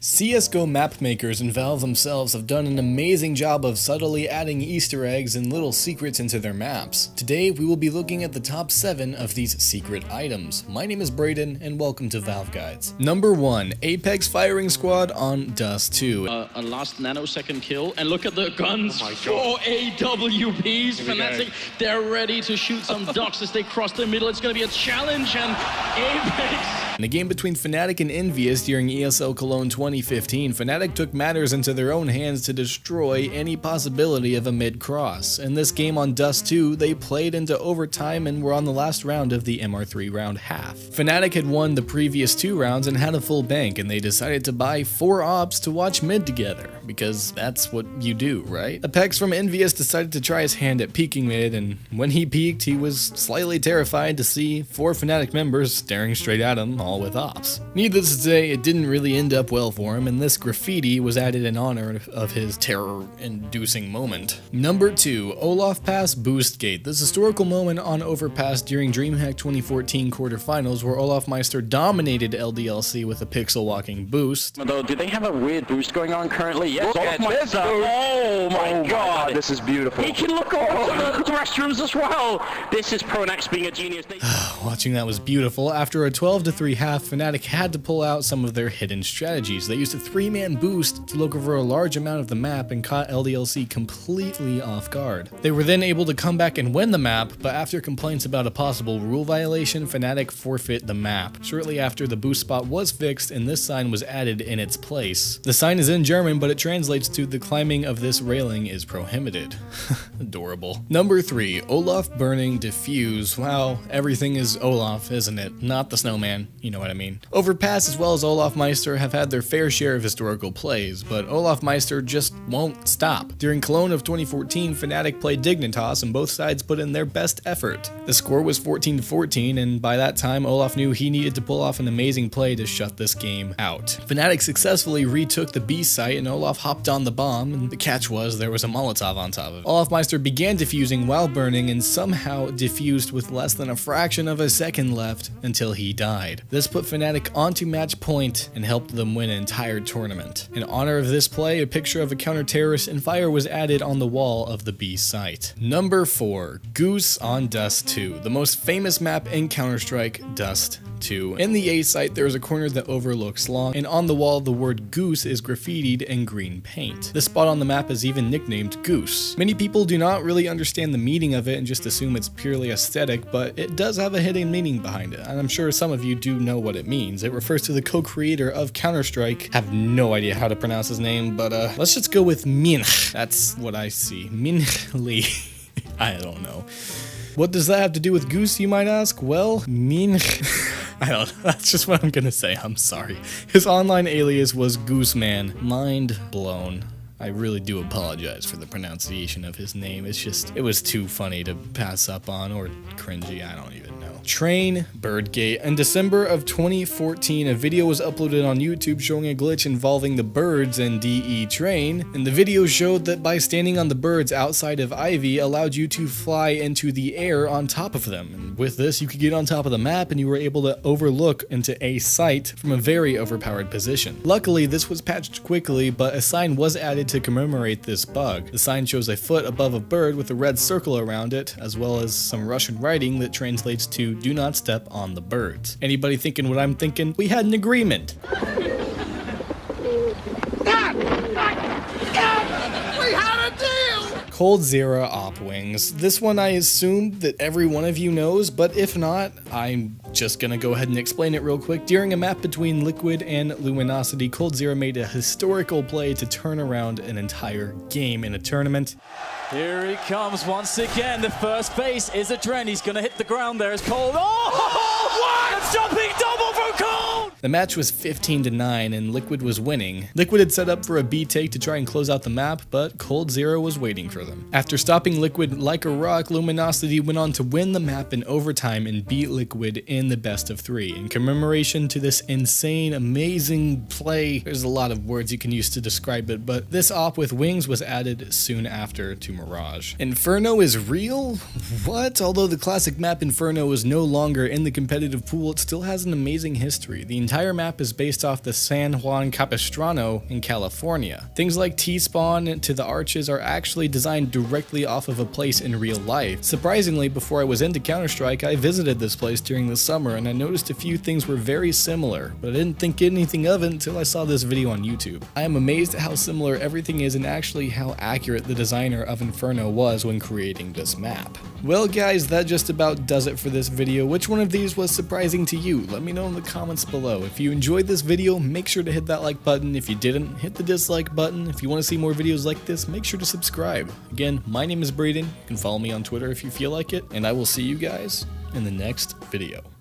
CSGO map makers and Valve themselves have done an amazing job of subtly adding Easter eggs and little secrets into their maps. Today we will be looking at the top 7 of these secret items. My name is Brayden and welcome to Valve Guides. Number 1. Apex Firing Squad on Dust 2. A last nanosecond kill, and look at the guns. 4 AWPs. Fnatic, they're ready to shoot some ducks as they cross the middle. It's gonna be a challenge, and Apex. In a game between Fnatic and Envious during ESL Cologne 2015, Fnatic took matters into their own hands to destroy any possibility of a mid-cross. In this game on Dust 2, they played into overtime and were on the last round of the MR3 round half. Fnatic had won the previous 2 rounds and had a full bank, and they decided to buy 4 ops to watch mid together, because that's what you do, right? Apex from Envious decided to try his hand at peeking mid, and when he peeked, he was slightly terrified to see 4 Fnatic members staring straight at him, all with ops. Needless to say, it didn't really end up well for him, and this graffiti was added in honor of his terror-inducing moment. Number 2. Olaf Pass Boost Gate. This historical moment on Overpass during DreamHack 2014 quarterfinals where Olaf Meister dominated LDLC with a pixel-walking boost. Although, do they have a weird boost going on currently? Yes. Look at this boost. Oh my god, this is beautiful. He can look over the restrooms as well. This is Pronax being a genius. Watching that was beautiful. After a 12-3 half, Fnatic had to pull out some of their hidden strategies. They used a 3-man boost to look over a large amount of the map and caught LDLC completely off guard. They were then able to come back and win the map, but after complaints about a possible rule violation, Fnatic forfeit the map. Shortly after, the boost spot was fixed and this sign was added in its place. The sign is in German, but it translates to "the climbing of this railing is prohibited." Adorable. Number 3. Olaf Burning Diffuse. Wow, everything is Olaf, isn't it? Not the snowman, you know what I mean. Overpass as well as Olaf Meister have had their fair share of historical plays, but Olaf Meister just won't stop. During Cologne of 2014, Fnatic played Dignitas and both sides put in their best effort. The score was 14-14, and by that time Olaf knew he needed to pull off an amazing play to shut this game out. Fnatic successfully retook the B site and Olaf hopped on the bomb, and the catch was there was a Molotov on top of it. Olaf Meister began defusing while burning and somehow defused with less than a fraction of a second left until he died. This put Fnatic onto match point and helped them win an entire tournament. In honor of this play, a picture of a counter-terrorist and fire was added on the wall of the B site. Number 4. Goose on Dust 2, the most famous map in Counter-Strike, Dust 2. In the A site, there is a corner that overlooks Long, and on the wall the word Goose is graffitied in green paint. This spot on the map is even nicknamed Goose. Many people do not really understand the meaning of it and just assume it's purely aesthetic, but it does have a hidden meaning behind it, and I'm sure some of you do know what it means. It refers to the co-creator of Counter-Strike. I have no idea how to pronounce his name, but let's just go with Minch. That's what I see. Minch Lee. I don't know. What does that have to do with Goose, you might ask? Well, Minch... I don't know, that's just what I'm gonna say, I'm sorry. His online alias was Gooseman. Mind blown. I really do apologize for the pronunciation of his name. It's just, it was too funny to pass up on, or cringy, I don't even know. Train Birdgate. In December of 2014, a video was uploaded on YouTube showing a glitch involving the birds in DE Train, and the video showed that by standing on the birds outside of Ivy allowed you to fly into the air on top of them. And with this, you could get on top of the map and you were able to overlook into a site from a very overpowered position. Luckily, this was patched quickly, but a sign was added to commemorate this bug. The sign shows a foot above a bird with a red circle around it, as well as some Russian writing that translates to "do not step on the birds." Anybody thinking what I'm thinking? We had an agreement. We had a deal! Coldzera Op Wings. This one I assume that every one of you knows, but if not, I'm just gonna go ahead and explain it real quick. During a map between Liquid and Luminosity, Coldzera made a historical play to turn around an entire game in a tournament. Here he comes once again. The first base is a Dren. He's going to hit the ground there as Cold. Oh, what? A jumping double from Cold! The match was 15-9 and Liquid was winning. Liquid had set up for a B take to try and close out the map, but Coldzera was waiting for them. After stopping Liquid like a rock, Luminosity went on to win the map in overtime and beat Liquid in the best of 3. In commemoration to this insane, amazing play, there's a lot of words you can use to describe it, but this op with wings was added soon after to Mirage. Inferno is real? What? Although the classic map Inferno is no longer in the competitive pool, it still has an amazing history. The entire map is based off the San Juan Capistrano in California. Things like T-spawn to the arches are actually designed directly off of a place in real life. Surprisingly, before I was into Counter-Strike, I visited this place during the summer and I noticed a few things were very similar, but I didn't think anything of it until I saw this video on YouTube. I am amazed at how similar everything is and actually how accurate the designer of Inferno was when creating this map. Well guys, that just about does it for this video. Which one of these was surprising to you? Let me know in the comments below. If you enjoyed this video, make sure to hit that like button. If you didn't, hit the dislike button. If you want to see more videos like this, make sure to subscribe. Again, my name is Braden. You can follow me on Twitter if you feel like it, and I will see you guys in the next video.